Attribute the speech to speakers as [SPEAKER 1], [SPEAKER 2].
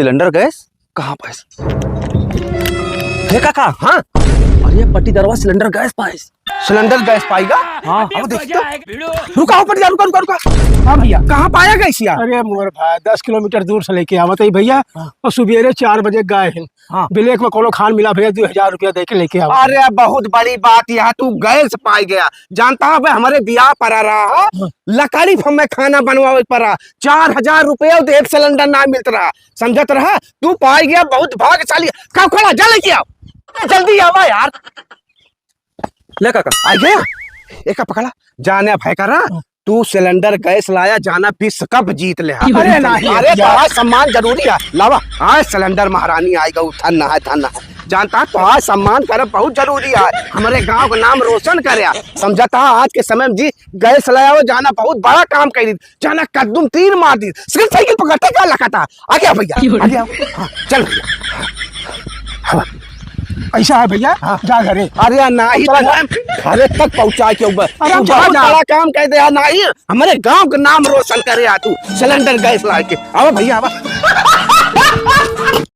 [SPEAKER 1] Cylinder gas कहाँ पैसे हे काका।
[SPEAKER 2] हाँ
[SPEAKER 1] अरे पट्टी दरवा cylinder gas price.
[SPEAKER 2] Cylinder gas पाएगा।
[SPEAKER 1] हाँ
[SPEAKER 2] अब देखिए तो रुका ऊपर जा, रुका रुका रुका।
[SPEAKER 3] हाँ भैया।
[SPEAKER 2] कहाँ पाया गैस यार?
[SPEAKER 3] अरे मोर भाई 10 किलोमीटर दूर से लेके आवत है भैया। और सुबेरे 4 बजे गए हैं।
[SPEAKER 2] हाँ।
[SPEAKER 3] ब्लैक में कोनो खान मिला भैया, 2000 रुपया दे के लेके आओ।
[SPEAKER 2] अरे बहुत बड़ी बात यहाँ तू गैस पाई गया। जानता है भाई हमारे बियाह पर आ रहा है लकड़ी में खाना बनवावे पड़ा 4000 रुपया एक सिलेंडर ना मिलत रहा। समझत रहा तू पाई गया, बहुत भाग्यशाली। कब खड़ा जा लेके आओ, जल्दी आवा यार।
[SPEAKER 1] ले काका।
[SPEAKER 2] आ गया एक पकड़ा जाने भाई करा। तू सिलेंडर गैस लाया, जाना विश्व कप जीत ले।
[SPEAKER 3] अरे नहीं,
[SPEAKER 2] अरे तुम्हारा सम्मान जरूरी है। लावा हाँ सिलेंडर महारानी आएगा, थन है थन है। जानता तुम्हारा सम्मान कर बहुत जरूरी है, हमारे गांव का नाम रोशन करे। समझता आज के समय में जी गैस लाया हो, जाना बहुत बड़ा काम कर दी। जाना कद्दुम तीर मार दी, सिर्फ साइकिल पकड़ते क्या लगा। आ गया भैया, आ गया। हाँ, चल भैया।
[SPEAKER 3] ऐसा है भैया। जा घरे।
[SPEAKER 2] अरे नहीं घरे तक पहुंचा के ऊपर
[SPEAKER 3] अरे
[SPEAKER 2] तू बहुत बड़ा काम कर दे। नहीं हमारे गांव का नाम रोशन करे तू सिलेंडर गैस ला के। आओ भैया आओ।